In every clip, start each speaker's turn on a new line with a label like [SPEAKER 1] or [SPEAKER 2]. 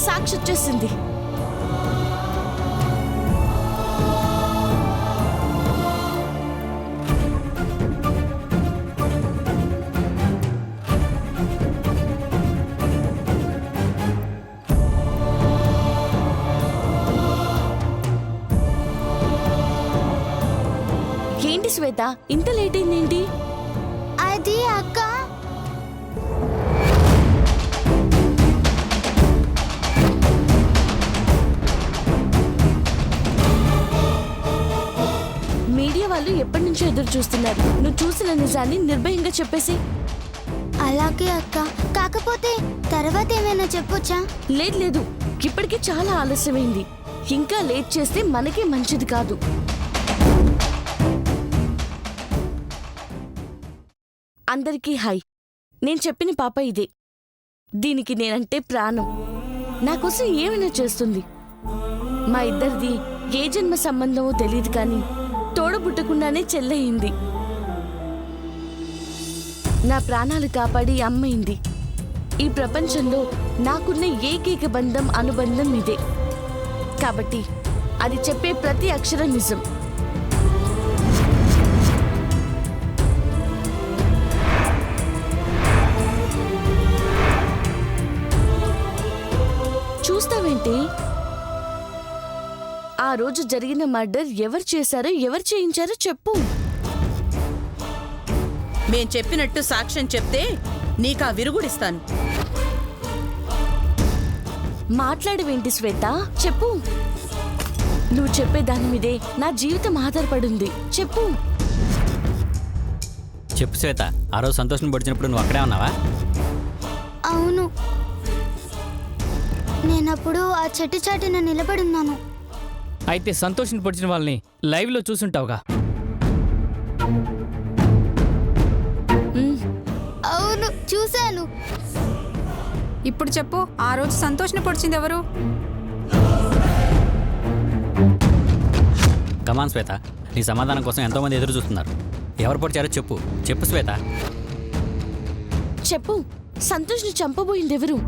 [SPEAKER 1] సాక్షి వచ్చేసింది. ఏంటి శ్వేత, ఇంత లేట్ అయిందేంటి?
[SPEAKER 2] అది అక్క,
[SPEAKER 1] మీడియా వాళ్ళు ఎప్పటి నుంచో ఎదురు చూస్తున్నారు. నువ్వు చూసిన నిజాన్ని నిర్భయంగా చెప్పేసి.
[SPEAKER 2] అలాగే అక్క, కాకపోతే తర్వాత ఏమైనా చెప్పొచ్చా?
[SPEAKER 1] లేదు లేదు, ఇప్పటికే చాలా ఆలస్యమైంది. ఇంకా లేట్ చేస్తే మనకే మంచిది కాదు. అందరికీ హాయ్. నేను చెప్పిన పాప ఇదే. దీనికి నేనంటే ప్రాణం. నాకోసం ఏమైనా చేస్తుంది. మా ఇద్దరిది ఏ జన్మ సంబంధమో తెలియదు కానీ తోడబుట్టకుండానే చెల్లయింది. నా ప్రాణాలు కాపాడి అమ్మైంది. ఈ ప్రపంచంలో నాకున్న ఏకైక బంధం అనుబంధం ఇదే. కాబట్టి అది చెప్పే ప్రతి అక్షరం నిజం. చూస్తావేంటి? ఆ రోజు జరిగిన మర్డర్ ఎవరు చేశారో ఎవరు చేయించారో చెప్పు.
[SPEAKER 3] మేం చెప్పినట్టు సాక్ష్యం చెప్తే నీకా విరుగుడిస్తాను.
[SPEAKER 1] మాట్లాడవేంటి శ్వేత, చెప్పు. నువ్వు చెప్పే దాని మీదే నా జీవితం ఆధారపడింది. చెప్పు.
[SPEAKER 4] చెప్పు శ్వేత, ఆ రోజు సంతోషం పడిచినప్పుడు నువ్వు అక్కడే ఉన్నావా?
[SPEAKER 2] అవును, నేనప్పుడు ఆ చెట్టు చాటున నిలబడున్నాను.
[SPEAKER 5] అయితే సంతోషం పొడిచిన వాళ్ళని లైవ్లో చూసుంటావుగా?
[SPEAKER 2] అవును, చూశాను.
[SPEAKER 6] ఇప్పుడు చెప్పు, ఆ రోజు సంతోష్ని పొడిచింది ఎవరు?
[SPEAKER 4] కమాన్ శ్వేత, నీ సమాధానం కోసం ఎంతోమంది ఎదురు చూస్తున్నారు. ఎవరు పొడిచారో చెప్పు. చెప్పు శ్వేత.
[SPEAKER 1] చెప్పు. సంతోష్ని చంపబోయింది ఎవరు?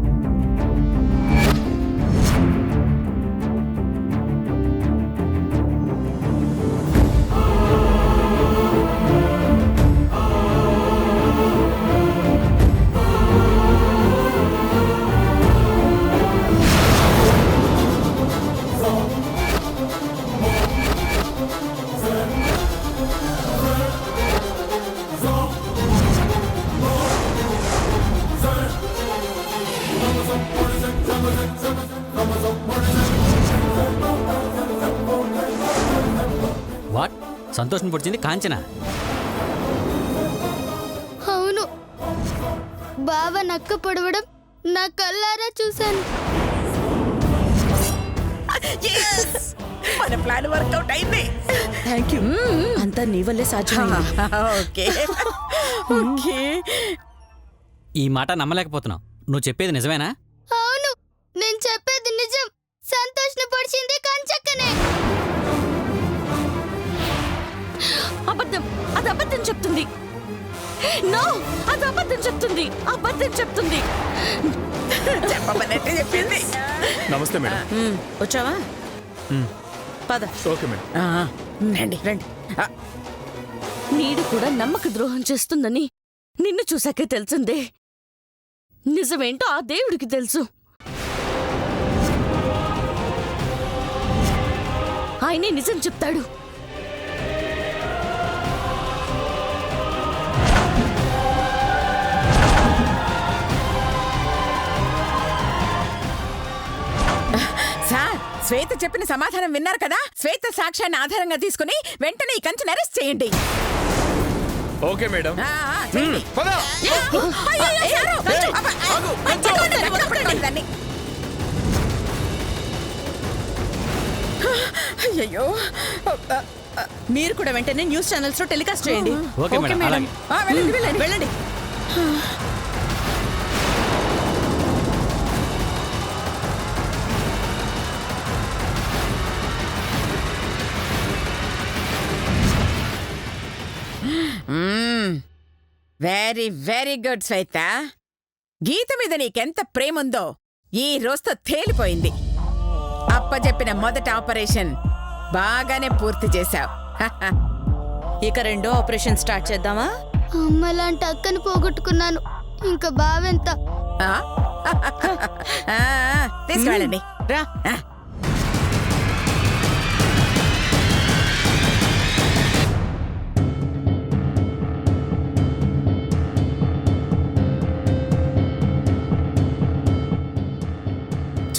[SPEAKER 4] వాట్? సంతోషం పొడిచింది కాంచన?
[SPEAKER 2] అవును, బావ నక్క పొడవడం నా కళ్ళారా చూశాను.
[SPEAKER 3] మన ప్లాన్ వర్కౌట్ అయింది.
[SPEAKER 1] Thank you. అంతా నీ వల్లే సాధ్యమైంది.
[SPEAKER 3] Okay okay.
[SPEAKER 4] ఈ మాట నమ్మలేకపోతున్నావు. నువ్వు చెప్పేది నిజమేనా?
[SPEAKER 2] అవును, నేను చెప్పేది నిజం. సంతోష్ని పొడిచింది కంచక్కనే.
[SPEAKER 1] అబద్ధం. అది అబద్ధం చెప్తుంది. నో, అది అబద్ధం చెప్తుంది. అబద్ధం చెప్తుంది.
[SPEAKER 3] చెప్పమన్నట్టు చెప్పింది.
[SPEAKER 7] నమస్తే మేడం.
[SPEAKER 3] వచ్చావా? పద.
[SPEAKER 7] Okay madam.
[SPEAKER 3] రండి రండి.
[SPEAKER 1] నీడు కూడా నమ్మక ద్రోహం చేస్తుందని నిన్ను చూసాకే తెలిసిందే. నిజమేంటో ఆ దేవుడికి తెలుసు. ఆయనే నిజం చెప్తాడు.
[SPEAKER 3] సార్, శ్వేత చెప్పిన సమాధానం విన్నారు కదా? శ్వేత సాక్ష్యాన్ని ఆధారంగా తీసుకుని వెంటనే ఈ కంచెని అరెస్ట్ చేయండి.
[SPEAKER 7] Okay madam.
[SPEAKER 3] చేయండి.
[SPEAKER 7] పద.
[SPEAKER 3] అయ్యయ్యో, సారు! పట్టుకోండి దాన్ని. అయ్యయ్యో, మీరు కూడా వెంటనే న్యూస్ ఛానల్స్ లో టెలికాస్ట్ చేయండి.
[SPEAKER 4] ఓకే మేడం, అలాగే.
[SPEAKER 3] వెళ్ళండి వెళ్ళండి వెళ్ళండి. వెరీ వెరీ గుడ్ శ్వేత. గీత మీద నీకెంత ప్రేముందో ఈ రోజుతో తేలిపోయింది. అప్పచెప్పిన మొదటి ఆపరేషన్ బాగానే పూర్తి చేశావు.
[SPEAKER 8] ఇక రెండో ఆపరేషన్ స్టార్ట్ చేద్దామా?
[SPEAKER 2] అమ్మ లాంటి అక్కని పోగొట్టుకున్నాను, ఇంకా బావెంత.
[SPEAKER 3] ఆ? తీసుకువెళ్ళండి.
[SPEAKER 8] రా.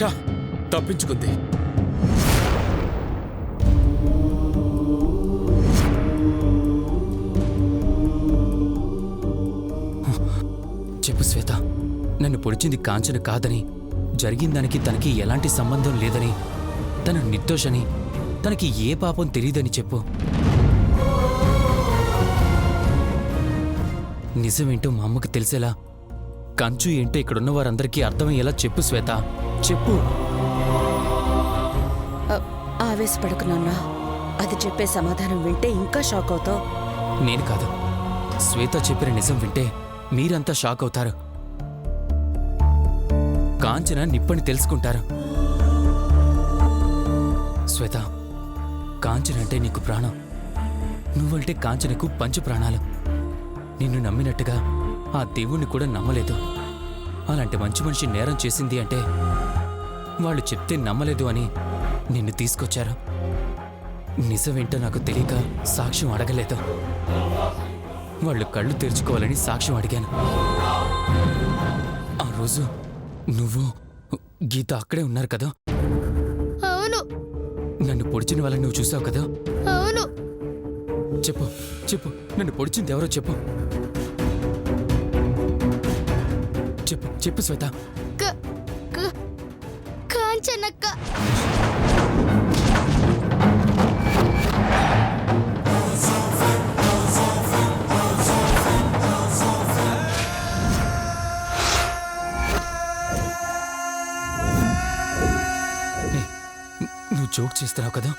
[SPEAKER 7] చా తప్పించుకుంది.
[SPEAKER 9] చెప్పు శ్వేత, నన్ను పొడిచింది కాంచన కాదని, జరిగిన దానికి తనకి ఎలాంటి సంబంధం లేదని, తను నిర్దోషని, తనకి ఏ పాపం తెలియదని చెప్పు. నిజమేంటో మా అమ్మకు తెలిసేలా, కంచు ఏంటో ఇక్కడున్న వారందరికీ అర్థమయ్యేలా చెప్పు శ్వేత, చెప్పు.
[SPEAKER 8] ఆవేశపడకు నాన్న. అది చెప్పే సమాధానం వింటే ఇంకా షాక్ అవుతావు.
[SPEAKER 9] నేను కాదు, శ్వేత చెప్పిన నిజం వింటే మీరంతా షాక్ అవుతారు. కాంచన నిప్పని తెలుసుకుంటారు. శ్వేత, కాంచన అంటే నీకు ప్రాణం. నువ్వంటే కాంచనకు పంచ ప్రాణాలు. నిన్ను నమ్మినట్టుగా ఆ దేవుణ్ణి కూడా నమ్మలేదు. అలాంటి మంచి మనిషి నేరం చేసింది అంటే వాళ్ళు చెప్తే నమ్మలేదు అని నిన్ను తీసుకొచ్చారు. నిజమేంటో నాకు తెలియక సాక్ష్యం అడగలేదు. వాళ్ళు కళ్ళు తెరుచుకోవాలని సాక్ష్యం అడిగాను. ఆ రోజు నువ్వు గీత అక్కడే ఉన్నారు కదా?
[SPEAKER 2] అవును.
[SPEAKER 9] నన్ను పొడిచిన వాళ్ళని నువ్వు చూసావు కదా?
[SPEAKER 2] అవును.
[SPEAKER 9] చెప్పు చెప్పు, నన్ను పొడిచింది ఎవరో చెప్పు. చెప్పు చెప్పు శ్వేత.
[SPEAKER 2] కాంచనక్క.
[SPEAKER 9] నువ్వు జోక్ చేస్తున్నావు కదా?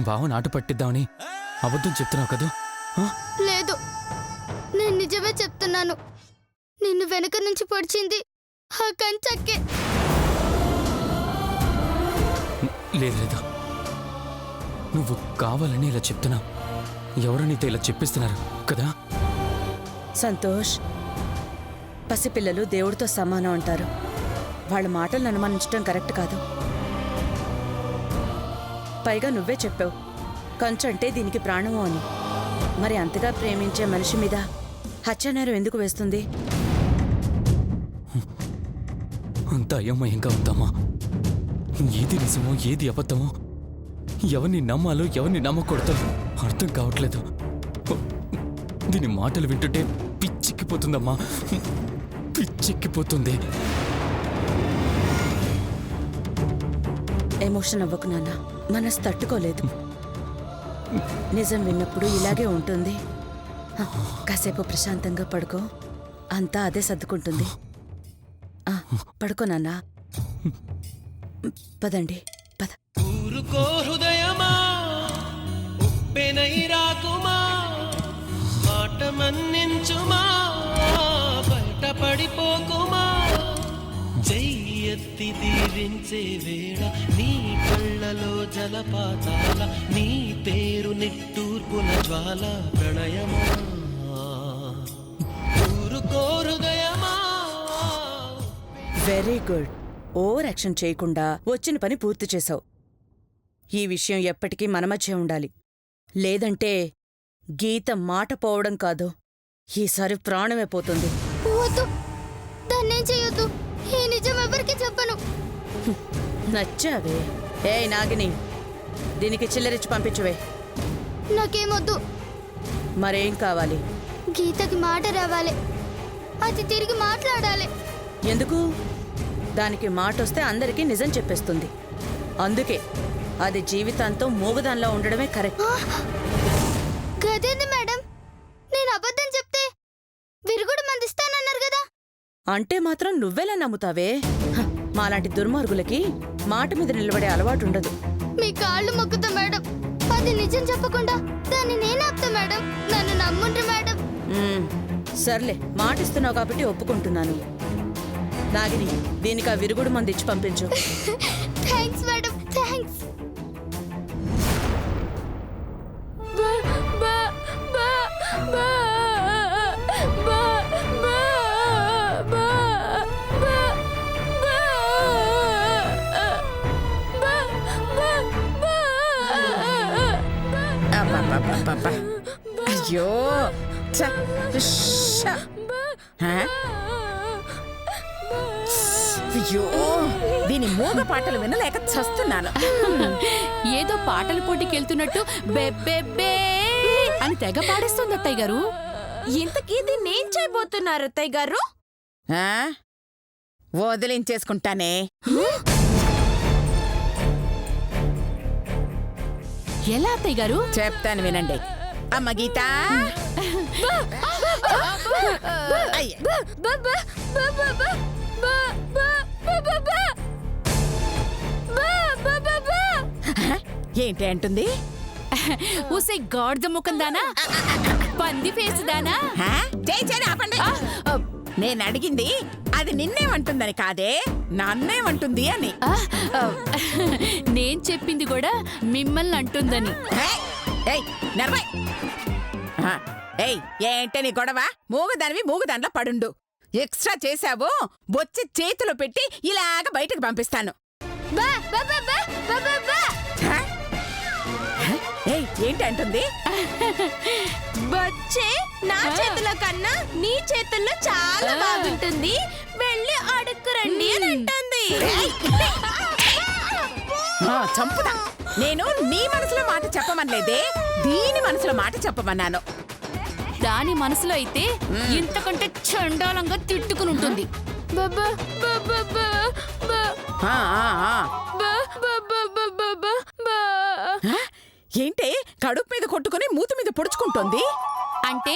[SPEAKER 9] బావ నాటు పట్టిద్దామని అబద్ధం చెప్తున్నావు కదా?
[SPEAKER 2] లేదు, నేను నిజమే చెప్తున్నాను. నిన్ను వెనక నుంచి పొడిచింది ఆ కంచక్కే.
[SPEAKER 9] లేదు లేదు, నువ్వు కావాలని ఇలా చెప్తున్నావు. ఎవరు నీతో ఇలా చెప్పిస్తున్నారు కదా?
[SPEAKER 8] సంతోష్, పసిపిల్లలు దేవుడితో సమానం అంటారు. వాళ్ళ మాటలను అనుమానించడం కరెక్ట్ కాదు. పైగా నువ్వే చెప్పావు కంచు అంటే దీనికి ప్రాణము అని. మరి అంతగా ప్రేమించే మనిషి మీద హత్యానేరం ఎందుకు వేస్తుంది?
[SPEAKER 9] అంత అయోమయంగా ఉందమ్మా. ఏది నిజమో ఏది అబద్ధమో, ఎవరిని నమ్మాలో ఎవరిని నమ్మకూడదో అర్థం కావట్లేదు. దీని మాటలు వింటుంటే పిచ్చెక్కిపోతుందమ్మా, పిచ్చెక్కిపోతుంది.
[SPEAKER 8] ఎమోషన్ అవ్వకు నాన్న, మనసు తట్టుకోలేదు. నిజం విన్నప్పుడు ఇలాగే ఉంటుంది. కాసేపు ప్రశాంతంగా పడుకో, అంతా అదే సర్దుకుంటుంది. పడుకో నాన్న. పదండి, పద.
[SPEAKER 10] ఊరుకో హృదయమా, ఉప్పెనై రాకుమా, మాట మన్నించుమా, బయట పడిపోకుమా. చెయ్యెత్తి దీవించే వేళ నీ కళ్ళలో జలపాతాల, నీ పేరు నిట్టూర్పుల జ్వాల ప్రణయమా. ఊరుకో హృదయమా.
[SPEAKER 8] Very good. ఓవర్ యాక్షన్ చేయకుండా వచ్చిన పని పూర్తి చేశావు. ఈ విషయం ఎప్పటికీ మన మధ్య ఉండాలి. లేదంటే గీత మాట పోవడం కాదు, ఈసారి ప్రాణమే పోతుంది.
[SPEAKER 2] వద్దు, దాన్నేం చెయ్యొద్దు. ఈ నిజం ఎవరికి చెప్పను.
[SPEAKER 8] నచ్చావే. ఏయ్ నాగిని, దీనికి చిల్లరిచ్చి పంపించువే.
[SPEAKER 2] నాకేమొద్దు.
[SPEAKER 8] మరేం కావాలి?
[SPEAKER 2] గీతకి మాట రావాలి, అది తిరిగి మాట్లాడాలి.
[SPEAKER 8] ఎందుకు? దానికి మాటొస్తే అందరికీ నిజం చెప్పేస్తుంది. అందుకే అది జీవితాంతం మూగదానిలా ఉండడమే కరెక్ట్.
[SPEAKER 2] గదేంది మేడం, నేను అబద్ధం చెప్తే విరుగుడు మందిస్తానన్నారు కదా.
[SPEAKER 8] అంటే మాత్రం నువ్వెలా నమ్ముతావే? మాలాంటి దుర్మార్గులకి మాట మీద నిలబడే అలవాటుండదు.
[SPEAKER 2] మీ కాళ్ళు మొక్కుతా మేడం, అది నిజం చెప్పకుండా దాన్ని నేను ఆపుతా మేడం. నన్ను నమ్ముండ్రు మేడం.
[SPEAKER 8] సర్లే, మాటిస్తున్నావు కాబట్టి ఒప్పుకుంటున్నాను. నాగిని దీనికి ఆ విరుగుడు మంది ఇచ్చి పంపించు.
[SPEAKER 2] Thanks madam, thanks.
[SPEAKER 3] అబ్బబ్బబ్బబ్బబ్బ. అయ్యో ఛ, ష. హ? అయ్యో దీని మూగ పాటలు వినలేక చస్తున్నాను.
[SPEAKER 1] ఏదో పాటల పోటీకి వెళ్తున్నట్టు బెబ్బెబ్బే అని తెగ పాడేస్తుంది అత్తయ్య గారు. ఇంతకీ దీన్ని ఏం చేయబోతున్నారు అత్తయ్య గారు?
[SPEAKER 3] ఆ? వదిలించేసుకుంటానే.
[SPEAKER 1] ఎలా అత్తయ్య గారు?
[SPEAKER 3] చెప్తాను వినండి. అమ్మ గీత, అయ్య. హ? ఏంటి అంటుంది?
[SPEAKER 1] ఊసే గాడిద ముఖం దానా, పంది ఫేసు దానా.
[SPEAKER 3] హ? చేయి చేయి ఆపండి. నేను అడిగింది అది నిన్నేమంటుందని కాదే, నన్నేమంటుంది అని.
[SPEAKER 1] నేను చెప్పింది కూడా మిమ్మల్ని అంటుందని.
[SPEAKER 3] ఏయ్ నర్మయ్. ఏయ్ ఏంటే నీ గొడవ? మూగదానివి మూగదానిలో పడుండు. ఎక్స్ట్రా చేశావో బొచ్చి చేతిలో పెట్టి ఇలాగ బయటకు పంపిస్తాను. హ? హ? ఏయ్ ఏంటి అంటుంది?
[SPEAKER 1] బొచ్చే నా చేతుల కన్నా నీ చేతుల్లో చాలా బాగుంటుంది, వెళ్ళి అడుక్కురండి అని అంటుంది.
[SPEAKER 3] చంపుదా. నేను నీ మనసులో మాట చెప్పమనలేదే, దీని మనసులో మాట చెప్పమన్నాను.
[SPEAKER 1] దాని మనసులో అయితే ఇంతకంటే చండాలంగా తిట్టుకుని ఉంటుంది.
[SPEAKER 3] ఆ, ఆ, ఆ. హ? ఏంటే కడుపు మీద కొట్టుకుని మూతి మీద పొడుచుకుంటోంది?
[SPEAKER 1] అంటే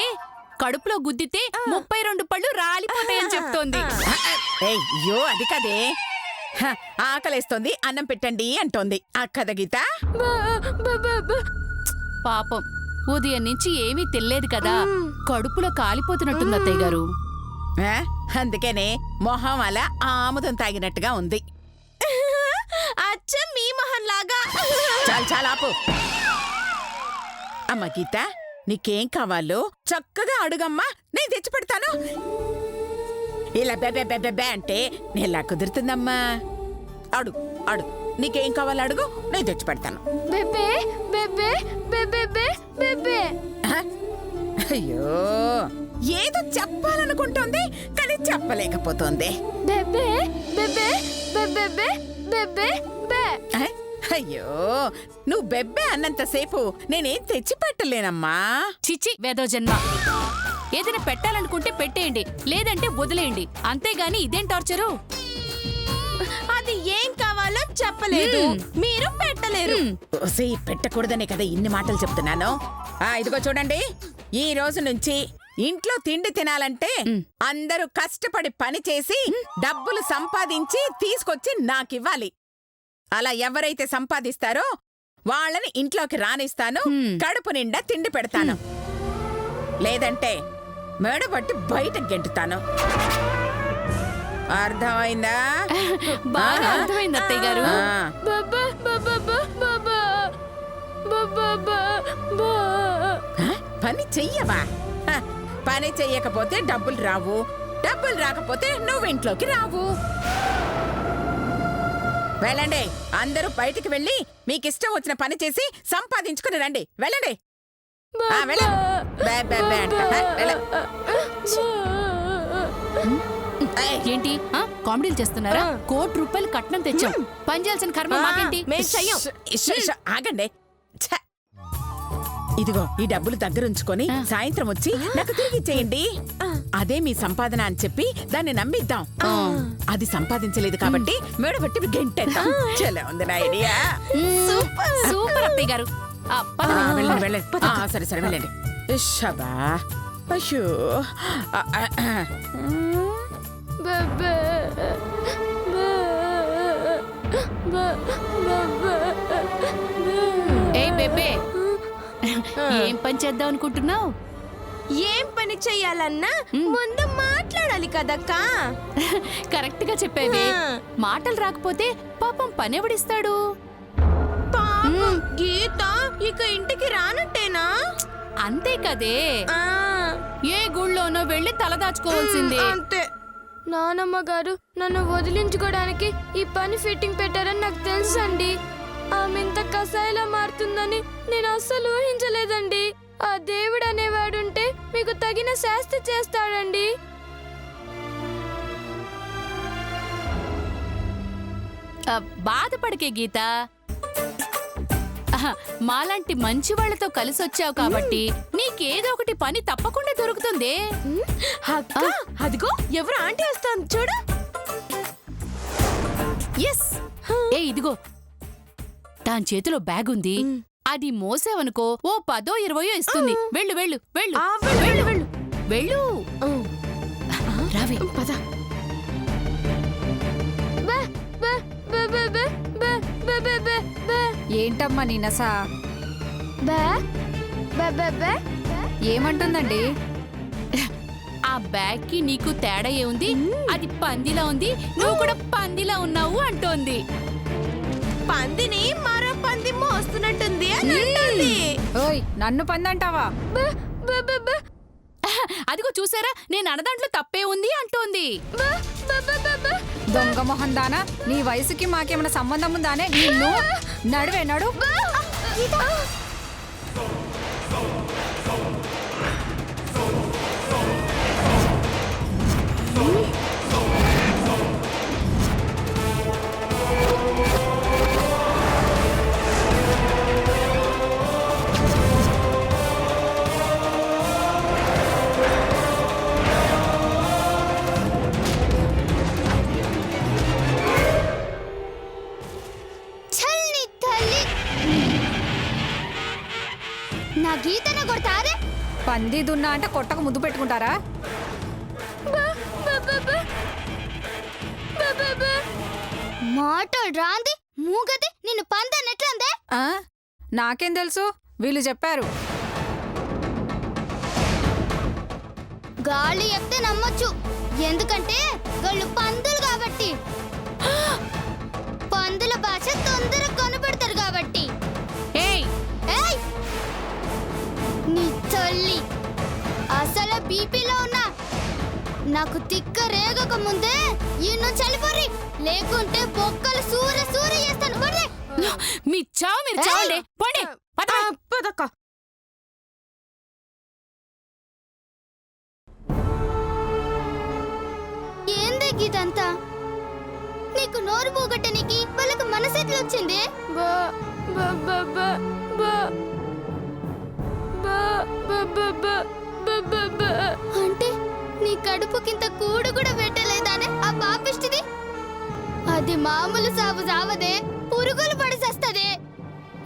[SPEAKER 1] కడుపులో గుద్దితే 32 పళ్ళు రాలిపోతాయని చెప్తోంది.
[SPEAKER 3] ఏయ్ యో అది కదే. హ, ఆకలేస్తోంది అన్నం పెట్టండి అంటోంది. అక్కద గీత.
[SPEAKER 1] పాపం ఉదయం నుంచి ఏమీ తెలియదు కదా, కడుపులో కాలిపోతున్నట్టుంది అత్తయ్య గారు.
[SPEAKER 3] ఆ, అందుకనే మొహం అలా ఆముదం తాగినట్టుగా ఉంది.
[SPEAKER 1] అచ్చం మీ మొహం లాగా.
[SPEAKER 3] చాలు చాలు ఆపు. అమ్మ గీత, నీకేం కావాలో చక్కగా అడుగమ్మా, నేను తెచ్చి పెడతాను. ఇలా బెబె బెబె బె అంటే నేలా కుదురుతుందమ్మా. అడుగు అడుగు, నీకేం కావాలో అడుగు, నేను తెచ్చి పెడతాను.
[SPEAKER 2] బెబే బెబే బెబే బెబే.
[SPEAKER 3] హ? అయ్యో ఏదో చెప్పాలనుకుంటోంది కానీ చెప్పలేకపోతోంది.
[SPEAKER 2] బెబే బెబే బెబే బెబే బె.
[SPEAKER 3] హ? అయ్యో నువ్వు బెబ్బే అన్నంతసేపు నేనేం తెచ్చి పెట్టలేనమ్మా.
[SPEAKER 1] చిచి వేదో జన్మ. ఏదైనా పెట్టాలనుకుంటే పెట్టేయండి, లేదంటే వదిలేయండి, అంతేగాని ఇదేం టార్చరు? అది ఏం కావాలో చెప్పలేదు, మీరు పెట్టలేరు.
[SPEAKER 3] ఓసే పెట్టకూడదనే కదా ఇన్ని మాటలు చెప్తున్నాను. ఇదిగో చూడండి, ఈ రోజు నుంచి ఇంట్లో తిండి తినాలంటే అందరూ కష్టపడి పని చేసి డబ్బులు సంపాదించి తీసుకొచ్చి నాకివ్వాలి. అలా ఎవరైతే సంపాదిస్తారో వాళ్ళని ఇంట్లోకి రానిస్తాను, కడుపు నిండా తిండి పెడతాను. లేదంటే మెడబట్టి బయటకు గెంటుతాను. అర్థమైందా?
[SPEAKER 1] బాగా అర్థమైంది అత్తయ్య గారు.
[SPEAKER 3] పని చెయ్యవా? పని చెయ్యకపోతే డబ్బులు రావు, డబ్బులు రాకపోతే నువ్వు ఇంట్లోకి రావు. వెళ్ళండి, అందరూ బయటికి వెళ్ళి మీకిష్టం వచ్చిన పని చేసి సంపాదించుకుని రండి. వెళ్ళండి.
[SPEAKER 1] ఏంటి కామెడీలు చేస్తున్నారా? ₹1,00,00,000 కట్నం తెచ్చాం, పని చేయాల్సిన కర్మ మాకేంటి?
[SPEAKER 3] ఆగండి. ఛ! ఇదిగో ఈ డబ్బులు దగ్గరుంచుకొని సాయంత్రం వచ్చి నాకు తిరిగి ఇచ్చేయండి. అదే మీ సంపాదన అని చెప్పి దాన్ని నమ్మిద్దాం. అది సంపాదించలేదు కాబట్టి మెడబట్టి గెంటేద్దాం. చలా ఉంది నా ఐడియా.
[SPEAKER 1] సూపర్ అత్తయ్య గారు.
[SPEAKER 3] వెళ్ళండి వెళ్ళండి. సరే సరే వెళ్ళండి. షబా. అయ్యో
[SPEAKER 2] బెబే
[SPEAKER 1] ఏ బేబే, ఏం పని చేద్దాం అనుకుంటున్నావు? ఏం పని చెయ్యాలన్నా ముందు మాట్లాడాలి చేయాలి కదక్కా.
[SPEAKER 11] కరెక్ట్ గా చెప్పేవే. మాటలు రాకపోతే పాపం పనెవడిస్తాడు?
[SPEAKER 1] గీత ఇక ఇంటికి రానట్టేనా?
[SPEAKER 11] అంతే కదే.
[SPEAKER 1] ఆ,
[SPEAKER 11] ఏ గుళ్ళోనో వెళ్ళి తలదాచుకోవాల్సిందే.
[SPEAKER 1] అంతే.
[SPEAKER 2] నానమ్మ గారు నన్ను వదిలించుకోవడానికి ఈ పని ఫిట్టింగ్ పెట్టారని నాకు తెలుసండి. ఆమె ఇంత కసాయిలా మారుతుందని నేను అస్సలు ఊహించలేదండి. ఆ దేవుడు అనేవాడుంటే మీకు తగిన శాస్తి చేస్తాడండి.
[SPEAKER 11] బాధపడకే గీత. మాలాంటి మంచి వాళ్లతో కలిసొచ్చావు కాబట్టి నీకేదో ఒకటి పని తప్పకుండా దొరుకుతుంది.
[SPEAKER 1] అక్క, అదిగో ఎవరు ఆంటీ వస్తాను చూడు.
[SPEAKER 11] ఎస్. ఏ ఇదిగో, దాని చేతిలో బ్యాగ్ ఉంది. అది మోసేవనుకో ఓ 10 20 ఇస్తుంది. వెళ్ళు వెళ్ళు వెళ్ళు
[SPEAKER 1] వెళ్ళు వెళ్ళు.
[SPEAKER 11] వెళ్ళు. రావే
[SPEAKER 1] పద.
[SPEAKER 6] ఏంటమ్మా నీ నసా? ఏమంటుందండి?
[SPEAKER 11] ఆ బ్యాగ్ కి నీకు తేడా ఏముంది? అది పందిలా ఉంది, నువ్వు కూడా పందిలా ఉన్నావు అంటోంది.
[SPEAKER 1] పందిని మరో పంది మోస్తున్నట్టుంది అని అంటుంది.
[SPEAKER 6] ఓయ్, నన్ను పందంటావా?
[SPEAKER 11] అదిగో చూసారా, నేను అన్నదాంట్లో తప్పే ఉంది అంటోంది.
[SPEAKER 6] దొంగ మొహం దానా, నీ వయసుకి మాకేమైనా సంబంధం ఉందానే? నిన్ను నడువే నడు.
[SPEAKER 2] నా గీతను కొడతారే.
[SPEAKER 6] పంది దున్నా అంటే కొట్టకు ముద్దు పెట్టుకుంటారా?
[SPEAKER 2] మాటలు రాంది మూగది నిన్ను పందనెట్లందే?
[SPEAKER 6] ఆ? నాకేం తెలుసు, వీళ్ళు చెప్పారు.
[SPEAKER 2] గాలి చెప్తే నమ్మొచ్చు, ఎందుకంటే వాళ్ళు పందులు కాబట్టి. పందుల భాష తొందరగా కనబడతారు కాబట్టి.
[SPEAKER 11] ఏయ్
[SPEAKER 2] ఏయ్, నీ తల్లి అసలు బీపీలో ఉన్నా. నాకు తిక్క రేగక ముందే ఈయన చలిపోరి, లేకుంటే బొక్కలు సూర సూర చేస్తాను.
[SPEAKER 11] మీ చావు మీరు చావండి. పోండి.
[SPEAKER 1] పదక్క.
[SPEAKER 2] ఏందే గీతంతా? నీకు నోరు పోగొట్టనికి వాళ్ళకు మనసెట్లు వచ్చింది? అంటే నీ కడుపుకింత కూడు కూడా పెట్టలేదానే ఆ పాపిష్టిది? అది మామూలు సాగు సావదే, పురుగులు పడిసేస్తదే.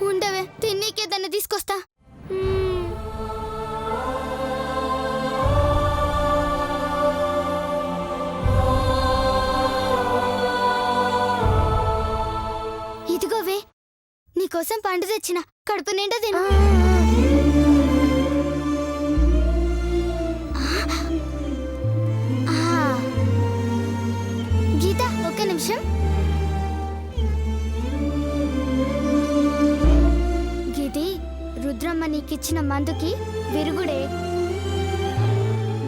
[SPEAKER 2] ఉండవే, తిన్నీకేదన్నా తీసుకొస్తా. ఇదిగోవే, నీకోసం పండు తెచ్చిన, కడుపు నిండా తిను. గీత, ఒక్క నిమిషం. గీతి, రుద్రమ్మ నీకిచ్చిన మందుకి విరుగుడే.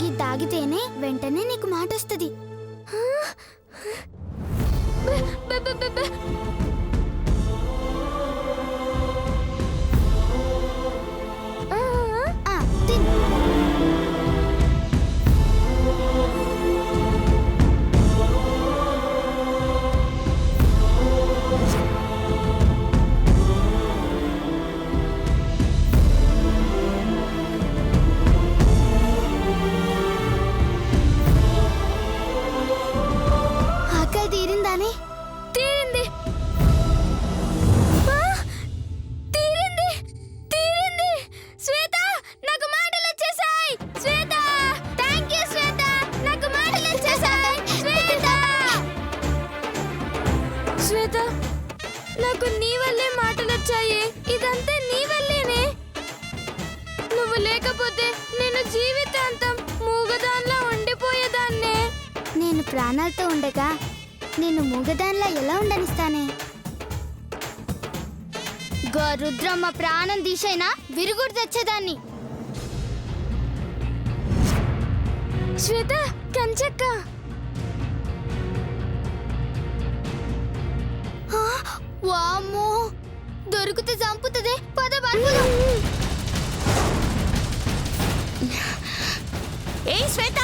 [SPEAKER 2] గీ తాగితేనే వెంటనే నీకు మాట వస్తుంది. నాకు నీ వల్లే మాటలొచ్చాయే. ఇదంతా నీ వల్లేనే. నువ్వు లేకపోతే నేను జీవితాంతం మూగదాన్లా ఉండిపోయేదాన్నే. నేను ప్రాణాలతో ఉండగా నేను మూగదానిలా ఎలా ఉండనిస్తానే? రుద్రమ్మ ప్రాణం తీసైనా విరుగుడు తెచ్చేదాన్ని. శ్వేత, కంచక్క, వామ్మో దొరికితే చంపుతుంది. పద బంధువులు.
[SPEAKER 1] ఏ శ్వేత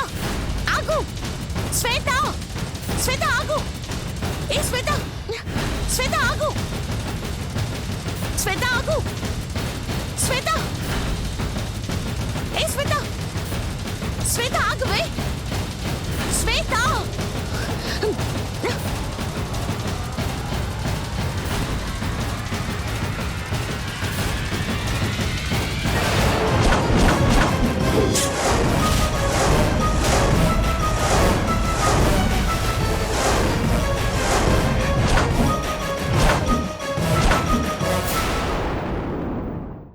[SPEAKER 1] ఆగు, శ్వేత, శ్వేత ఆగు, ఏ శ్వేత, శ్వేత ఆగు, శ్వేత ఆగు, శ్వేత, ఏ శ్వేత, శ్వేత ఆగువే, శ్వేత.